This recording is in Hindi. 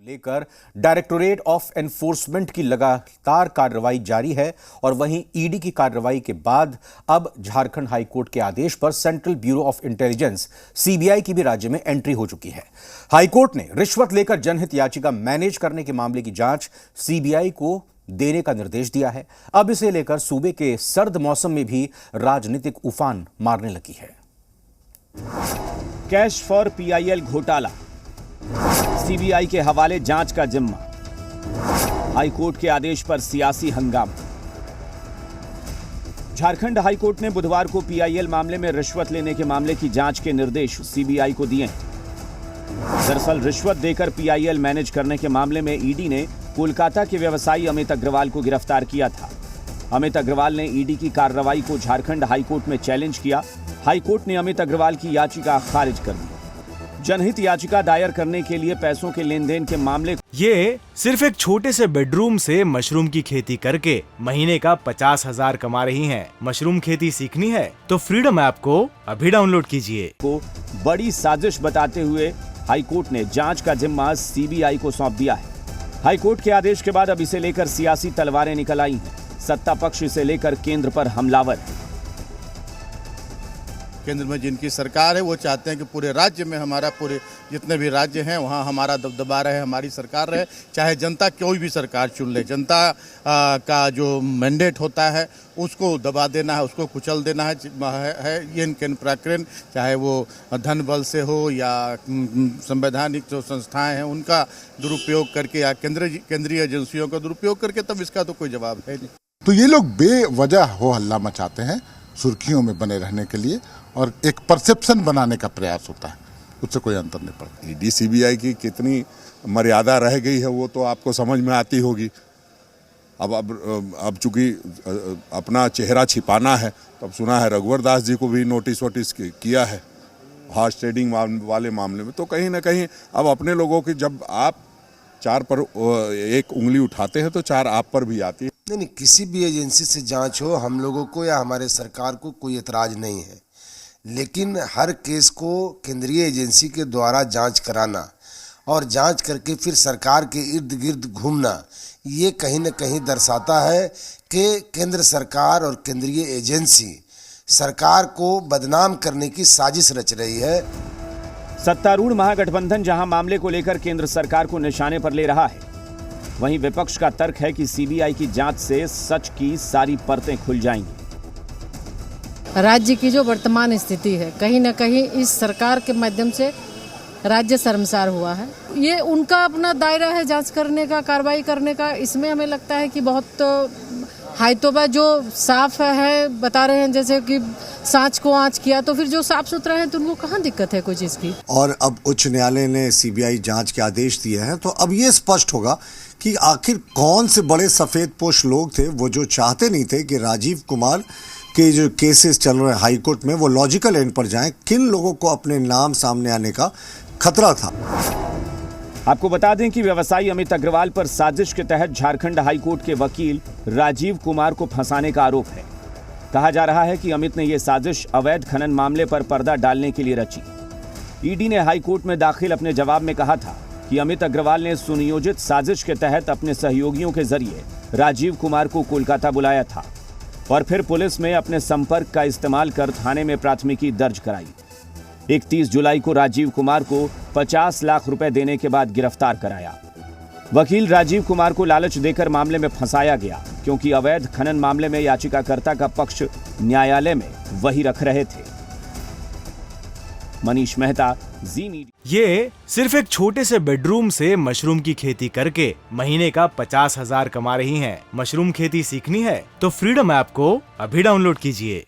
लेकर डायरेक्टोरेट ऑफ एनफोर्समेंट की लगातार कार्रवाई जारी है और वहीं ईडी की कार्रवाई के बाद अब झारखंड हाईकोर्ट के आदेश पर central bureau of intelligence CBI की भी राज्य में एंट्री हो चुकी है। हाईकोर्ट ने रिश्वत लेकर जनहित याचिका मैनेज करने के मामले की जांच सीबीआई को देने का निर्देश दिया है। अब इसे लेकर सूबे के सर्द मौसम में भी राजनीतिक उफान मारने लगी है। कैश फॉर पीआईएल घोटाला, सीबीआई के हवाले जांच का जिम्मा, हाईकोर्ट के आदेश पर सियासी हंगामा। झारखंड हाईकोर्ट ने बुधवार को पीआईएल मामले में रिश्वत लेने के मामले की जांच के निर्देश सीबीआई को दिए हैं। दरअसल रिश्वत देकर पीआईएल मैनेज करने के मामले में ईडी ने कोलकाता के व्यवसायी अमित अग्रवाल को गिरफ्तार किया था। अमित अग्रवाल ने ईडी की कार्रवाई को झारखंड हाईकोर्ट में चैलेंज किया। हाईकोर्ट ने अमित अग्रवाल की याचिका खारिज कर दी। जनहित याचिका दायर करने के लिए पैसों के लेन देन के मामले। ये सिर्फ एक छोटे से बेडरूम से मशरूम की खेती करके महीने का 50,000 कमा रही हैं। मशरूम खेती सीखनी है तो फ्रीडम ऐप को अभी डाउनलोड कीजिए। को बड़ी साजिश बताते हुए हाईकोर्ट ने जांच का जिम्मा सीबीआई को सौंप दिया है। हाईकोर्ट के आदेश के बाद अब इसे लेकर सियासी तलवारें निकल आई हैं। सत्ता पक्ष इसे लेकर केंद्र पर हमलावर है। केंद्र में जिनकी सरकार है वो चाहते हैं कि पूरे राज्य में हमारा पूरे जितने भी राज्य हैं वहाँ हमारा दबदबा रहे, हमारी सरकार रहे, चाहे जनता कोई भी सरकार चुन ले। जनता का जो मैंडेट होता है उसको दबा देना है, उसको कुचल देना है। ये इनके प्रकरण चाहे वो धन बल से हो या संवैधानिक जो संस्थाएं हैं उनका दुरुपयोग करके या केंद्रीय एजेंसियों का दुरुपयोग करके, तब इसका तो कोई जवाब है नहीं। तो ये लोग बेवजह हो हल्ला मचाते हैं सुर्खियों में बने रहने के लिए और एक परसेप्शन बनाने का प्रयास होता है, उससे कोई अंतर नहीं पड़ता। ईडी सीबीआई की कितनी मर्यादा रह गई है वो तो आपको समझ में आती होगी। अब चूंकि अपना चेहरा छिपाना है तो अब सुना है रघुवर दास जी को भी नोटिस किया है हॉर्स ट्रेडिंग वाले मामले में। तो कहीं ना कहीं अब अपने लोगों की जब आप चार पर एक उंगली उठाते हैं तो चार आप पर भी आती है। नहीं, किसी भी एजेंसी से जांच हो, हम लोगों को या हमारे सरकार को कोई एतराज नहीं है, लेकिन हर केस को केंद्रीय एजेंसी के द्वारा जांच कराना और जांच करके फिर सरकार के इर्द गिर्द घूमना, ये कहीं न कहीं दर्शाता है कि केंद्र सरकार और केंद्रीय एजेंसी सरकार को बदनाम करने की साजिश रच रही है। सत्तारूढ़ महागठबंधन जहां मामले को लेकर केंद्र सरकार को निशाने पर ले रहा है, वहीं विपक्ष का तर्क है कि सीबीआई की जांच से सच की सारी परतें खुल जाएंगी। राज्य की जो वर्तमान स्थिति है, कहीं न कहीं इस सरकार के माध्यम से राज्य शर्मसार हुआ है। ये उनका अपना दायरा है जांच करने का, कार्रवाई करने का। इसमें हमें लगता है कि बहुत हाईतोबा जो साफ है बता रहे हैं, जैसे कि सांच को आंच किया, तो फिर जो साफ सुथरा है तो उनको कहाँ दिक्कत है कोई चीज़ की। और अब उच्च न्यायालय ने सीबीआई जांच के आदेश दिए हैं, तो अब ये स्पष्ट होगा कि आखिर कौन से बड़े सफेद पोश लोग थे वो जो चाहते नहीं थे कि राजीव कुमार के जो केसेस चल रहे हैं हाईकोर्ट में वो लॉजिकल एंड पर जाएं। किन लोगों को अपने नाम सामने आने का खतरा था। आपको बता दें कि व्यवसायी अमित अग्रवाल पर साजिश के तहत झारखंड हाईकोर्ट के वकील राजीव कुमार को फंसाने का आरोप है। कहा जा रहा है कि अमित ने यह साजिश अवैध खनन मामले पर पर्दा डालने के लिए रची। ईडी ने हाईकोर्ट में दाखिल अपने जवाब में कहा था कि अमित अग्रवाल ने सुनियोजित साजिश के तहत अपने सहयोगियों के जरिए राजीव कुमार को कोलकाता बुलाया था और फिर पुलिस में अपने संपर्क का इस्तेमाल कर थाने में प्राथमिकी दर्ज कराई। 31 जुलाई को राजीव कुमार को 50 लाख रुपए देने के बाद गिरफ्तार कराया। वकील राजीव कुमार को लालच देकर मामले में फंसाया गया, क्योंकि अवैध खनन मामले में याचिकाकर्ता का पक्ष न्यायालय में वही रख रहे थे। मनीष मेहता, जी मीडिया। ये सिर्फ एक छोटे से बेडरूम से मशरूम की खेती करके महीने का 50,000 कमा रही हैं। मशरूम खेती सीखनी है तो फ्रीडम ऐप को अभी डाउनलोड कीजिए।